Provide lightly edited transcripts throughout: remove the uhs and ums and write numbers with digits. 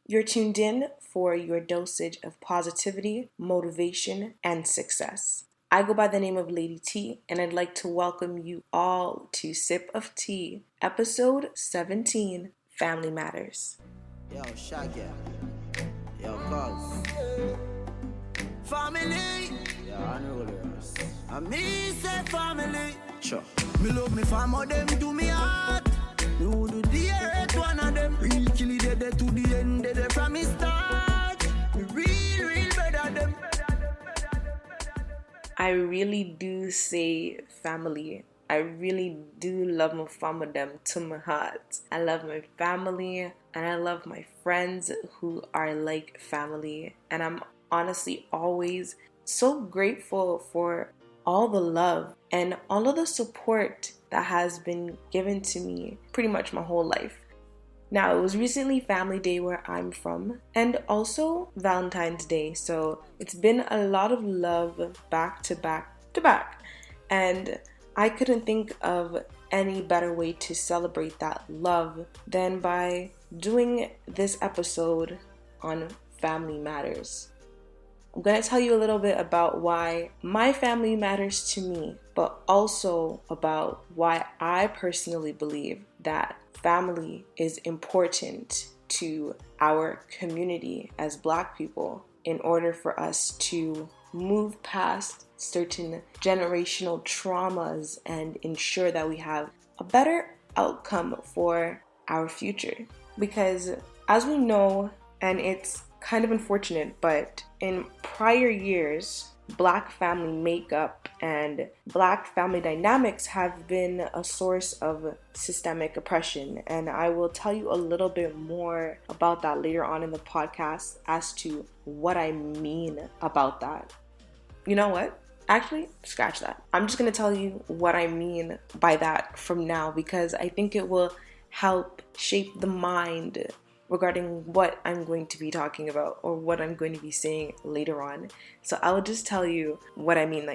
You're tuned in for your dosage of positivity, motivation, and success. I go by the name of Lady T, and I'd like to welcome you all to Sip of Tea, episode 17, Family Matters. Yo, Shaggy. Yo, cuz. Family. Yo, unrollers. And me say family. Sure. Me love me family, them to me heart. Me would do the earth, one of them. Real killy dead to the end, dead from me start. Me real better them. I really do say family. I really do love my family them to my heart. I love my family and I love my friends who are like family. And I'm honestly always so grateful for all the love and all of the support that has been given to me pretty much my whole life. Now, it was recently Family Day where I'm from, and also Valentine's Day, so it's been a lot of love back to back to back. And I couldn't think of any better way to celebrate that love than by doing this episode on Family Matters. I'm going to tell you a little bit about why my family matters to me, but also about why I personally believe that family is important to our community as Black people in order for us to move past certain generational traumas and ensure that we have a better outcome for our future. Because as we know, and it's kind of unfortunate, but in prior years, Black family makeup and Black family dynamics have been a source of systemic oppression. And I will tell you a little bit more about that later on in the podcast as to what I mean about that. You know what? Actually, scratch that. I'm just going to tell you what I mean by that from now because I think it will help shape the mind regarding what I'm going to be talking about or what I'm going to be saying later on. So I will just tell you what I mean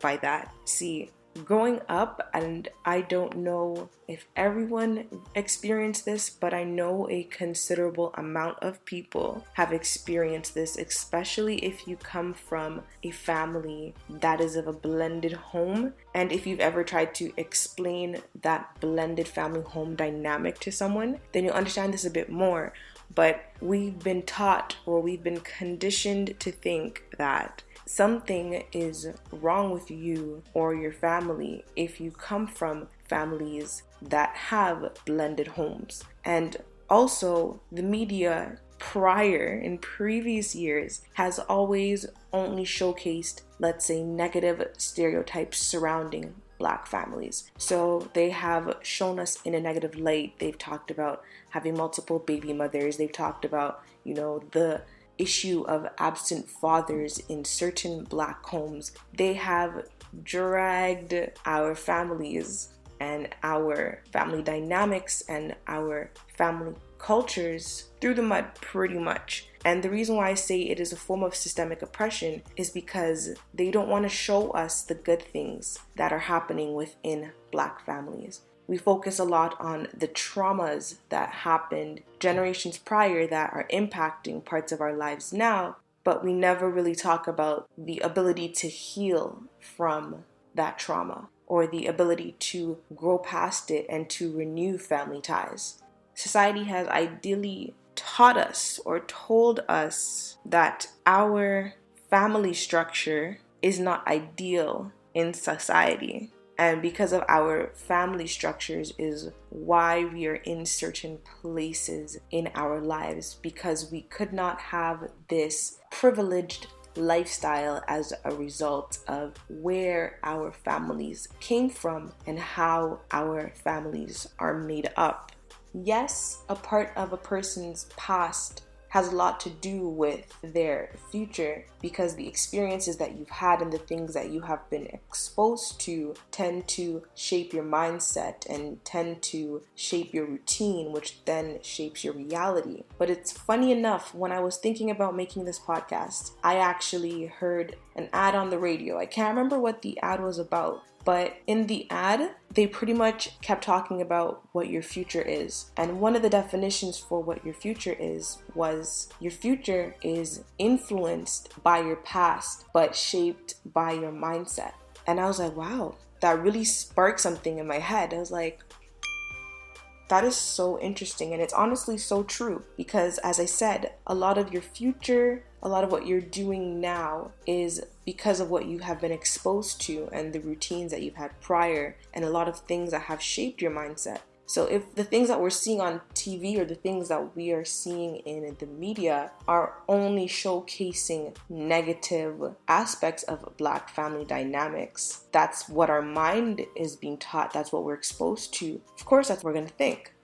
by that. See, growing up, and I don't know if everyone experienced this, but I know a considerable amount of people have experienced this, especially if you come from a family that is of a blended home. And if you've ever tried to explain that blended family home dynamic to someone, then you'll understand this a bit more. But we've been taught or we've been conditioned to think that something is wrong with you or your family if you come from families that have blended homes. And also, the media in previous years has always only showcased, let's say, negative stereotypes surrounding Black families. So they have shown us in a negative light. They've talked about having multiple baby mothers. They've talked about, the issue of absent fathers in certain Black homes. They have dragged our families and our family dynamics and our family cultures through the mud pretty much. And the reason why I say it is a form of systemic oppression is because they don't want to show us the good things that are happening within Black families. We focus a lot on the traumas that happened generations prior that are impacting parts of our lives now, but we never really talk about the ability to heal from that trauma or the ability to grow past it and to renew family ties. Society has ideally taught us or told us that our family structure is not ideal in society. And because of our family structures is why we are in certain places in our lives, because we could not have this privileged lifestyle as a result of where our families came from and how our families are made up. Yes, a part of a person's past has a lot to do with their future because the experiences that you've had and the things that you have been exposed to tend to shape your mindset and tend to shape your routine, which then shapes your reality. But it's funny enough, when I was thinking about making this podcast, I actually heard an ad on the radio. I can't remember what the ad was about, But in the ad, they pretty much kept talking about what your future is. And one of the definitions for what your future is was your future is influenced by your past, but shaped by your mindset. And I was like, wow, that really sparked something in my head. I was like, that is so interesting, and it's honestly so true because, as I said, a lot of your future, a lot of what you're doing now is because of what you have been exposed to and the routines that you've had prior, and a lot of things that have shaped your mindset. So if the things that we're seeing on TV or the things that we are seeing in the media are only showcasing negative aspects of Black family dynamics, that's what our mind is being taught, that's what we're exposed to, of course that's what we're going to think.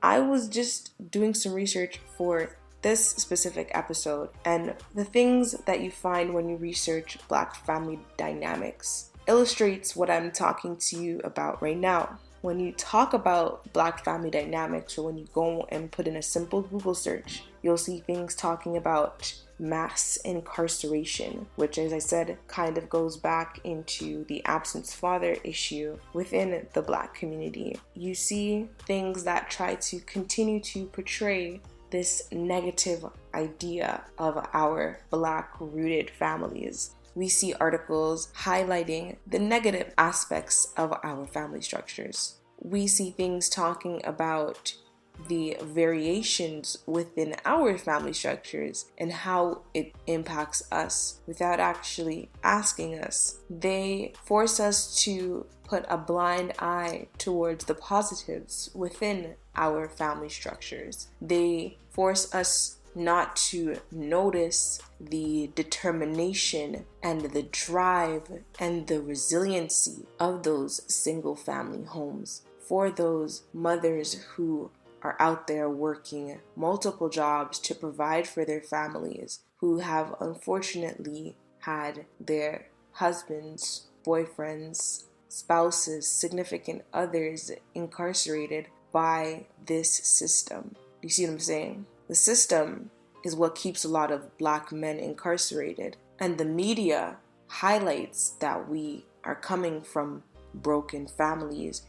I was just doing some research for this specific episode, and the things that you find when you research Black family dynamics illustrates what I'm talking to you about right now. When you talk about Black family dynamics, or when you go and put in a simple Google search, you'll see things talking about mass incarceration, which, as I said, kind of goes back into the absent father issue within the Black community. You see things that try to continue to portray this negative idea of our Black-rooted families. We see articles highlighting the negative aspects of our family structures. We see things talking about the variations within our family structures and how it impacts us without actually asking us. They force us to put a blind eye towards the positives within our family structures. They force us not to notice the determination and the drive and the resiliency of those single family homes, for those mothers who are out there working multiple jobs to provide for their families, who have unfortunately had their husbands, boyfriends, spouses, significant others incarcerated by this system. You see what I'm saying? The system is what keeps a lot of Black men incarcerated, and the media highlights that we are coming from broken families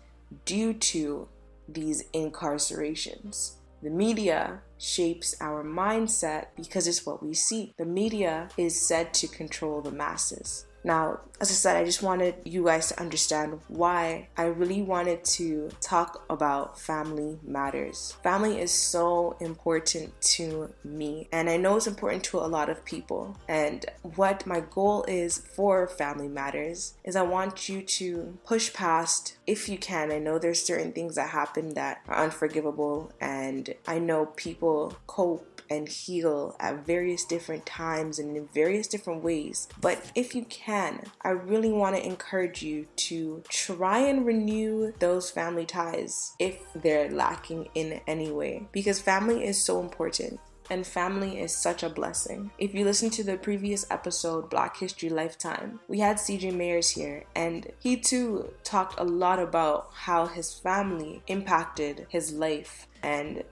due to these incarcerations. The media shapes our mindset because it's what we see. The media is said to control the masses. Now, as I said, I just wanted you guys to understand why I really wanted to talk about family matters. Family is so important to me, and I know it's important to a lot of people. And what my goal is for Family Matters is I want you to push past, if you can. I know there's certain things that happen that are unforgivable, and I know people cope and heal at various different times and in various different ways. But if you can, I really want to encourage you to try and renew those family ties if they're lacking in any way, because family is so important. And family is such a blessing. If you listen to the previous episode, Black History Lifetime, we had CJ Mayers here, and he too talked a lot about how his family impacted his life. And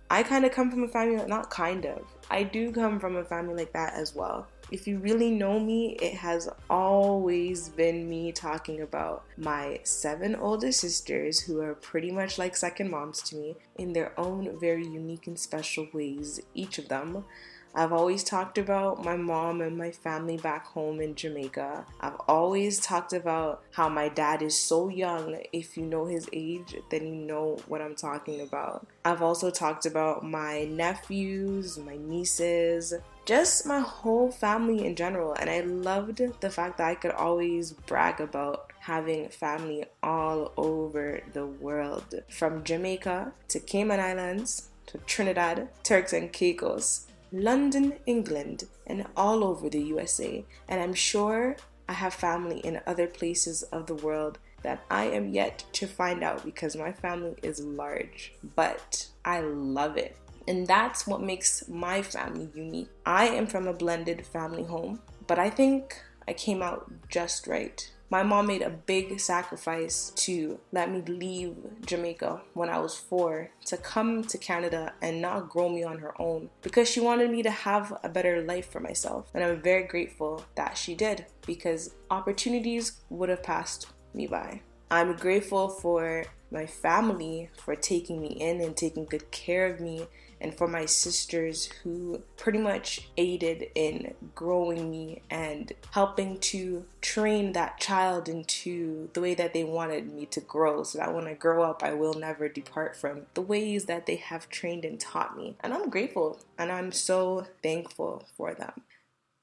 I kind of come from a family, not kind of, I do come from a family like that as well. If you really know me, it has always been me talking about my 7 older sisters who are pretty much like second moms to me in their own very unique and special ways, each of them. I've always talked about my mom and my family back home in Jamaica. I've always talked about how my dad is so young. If you know his age, then you know what I'm talking about. I've also talked about my nephews, my nieces, just my whole family in general. And I loved the fact that I could always brag about having family all over the world, from Jamaica to Cayman Islands to Trinidad, Turks and Caicos, London, England, and all over the USA. And I'm sure I have family in other places of the world that I am yet to find out, because my family is large, but I love it. And that's what makes my family unique. I am from a blended family home, but I think I came out just right. My mom made a big sacrifice to let me leave Jamaica when I was 4 to come to Canada and not grow me on her own, because she wanted me to have a better life for myself. And I'm very grateful that she did, because opportunities would have passed me by. I'm grateful for my family for taking me in and taking good care of me, and for my sisters who pretty much aided in growing me and helping to train that child into the way that they wanted me to grow, so that when I grow up, I will never depart from the ways that they have trained and taught me. And I'm grateful and I'm so thankful for them.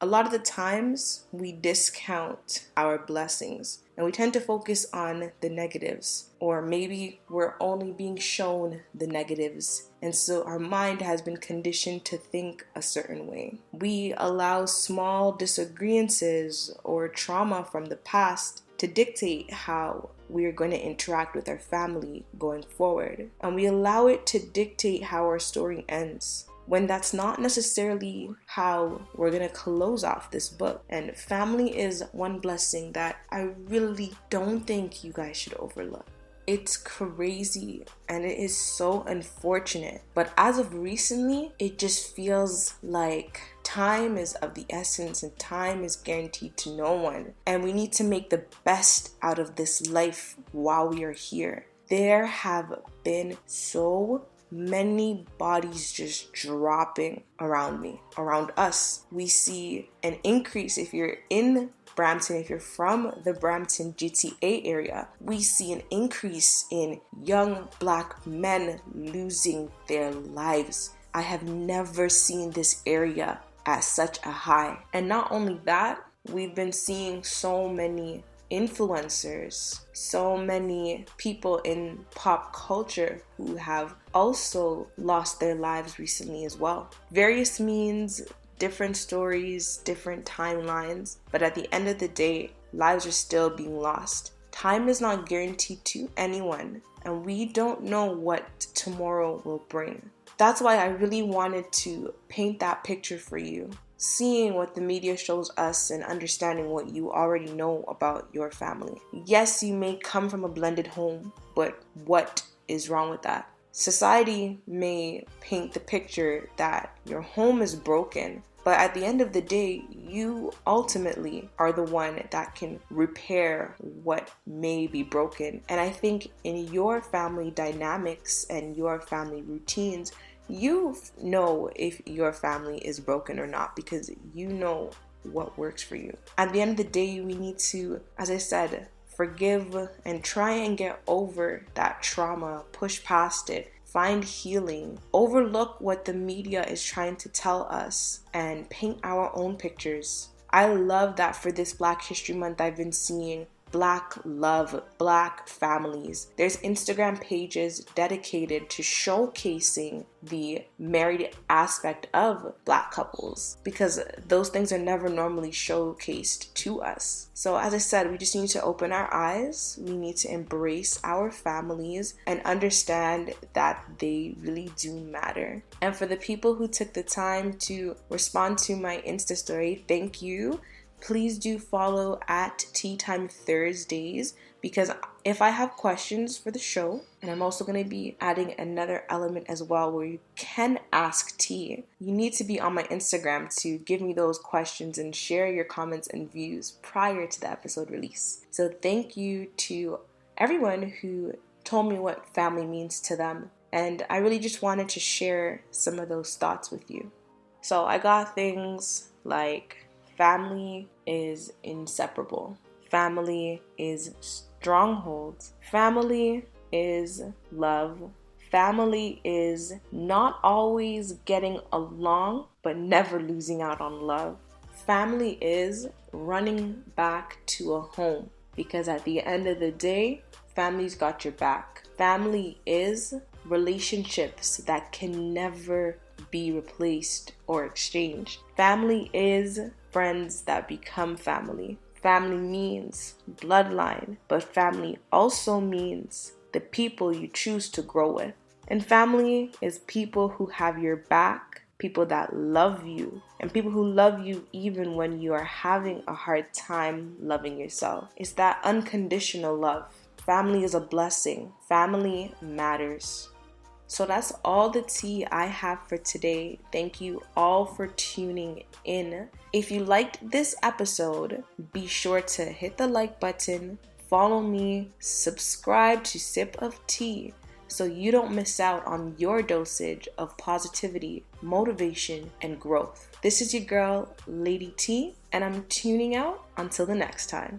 A lot of the times we discount our blessings and we tend to focus on the negatives, or maybe we're only being shown the negatives, and so our mind has been conditioned to think a certain way. We allow small disagreements or trauma from the past to dictate how we are going to interact with our family going forward, and we allow it to dictate how our story ends, when that's not necessarily how we're gonna close off this book. And family is one blessing that I really don't think you guys should overlook. It's crazy and it is so unfortunate, but as of recently, it just feels like time is of the essence and time is guaranteed to no one, and we need to make the best out of this life while we are here. There have been so many bodies just dropping around me, around us. We see an increase if you're in Brampton, if you're from the Brampton GTA area, we see an increase in young Black men losing their lives. I have never seen this area at such a high. And not only that, we've been seeing so many influencers, so many people in pop culture who have also lost their lives recently as well. Various means, different stories, different timelines, but at the end of the day, lives are still being lost. Time is not guaranteed to anyone, and we don't know what tomorrow will bring. That's why I really wanted to paint that picture for you. Seeing what the media shows us and understanding what you already know about your family. Yes, you may come from a blended home, but what is wrong with that? Society may paint the picture that your home is broken, but at the end of the day, you ultimately are the one that can repair what may be broken. And I think in your family dynamics and your family routines, you know if your family is broken or not, because you know what works for you. At the end of the day, we need to, as I said, forgive and try and get over that trauma, push past it, find healing, overlook what the media is trying to tell us, and paint our own pictures. I love that for this Black History Month, I've been seeing Black love, Black families. There's Instagram pages dedicated to showcasing the married aspect of Black couples, because those things are never normally showcased to us. So as I said, we just need to open our eyes. We need to embrace our families and understand that they really do matter. And for the people who took the time to respond to my Insta story, thank you. Please do follow at Tea Time Thursdays, because if I have questions for the show, and I'm also going to be adding another element as well where you can ask T, you need to be on my Instagram to give me those questions and share your comments and views prior to the episode release. So thank you to everyone who told me what family means to them, and I really just wanted to share some of those thoughts with you. So I got things like family is inseparable. Family is strongholds. Family is love. Family is not always getting along, but never losing out on love. Family is running back to a home, because at the end of the day, family's got your back. Family is relationships that can never be replaced or exchanged. Family is friends that become family. Family means bloodline, but family also means the people you choose to grow with. And family is people who have your back, people that love you, and people who love you even when you are having a hard time loving yourself. It's that unconditional love. Family is a blessing. Family matters. So that's all the tea I have for today. Thank you all for tuning in. If you liked this episode, be sure to hit the like button, follow me, subscribe to Sip of Tea so you don't miss out on your dosage of positivity, motivation, and growth. This is your girl, Lady T, and I'm tuning out until the next time.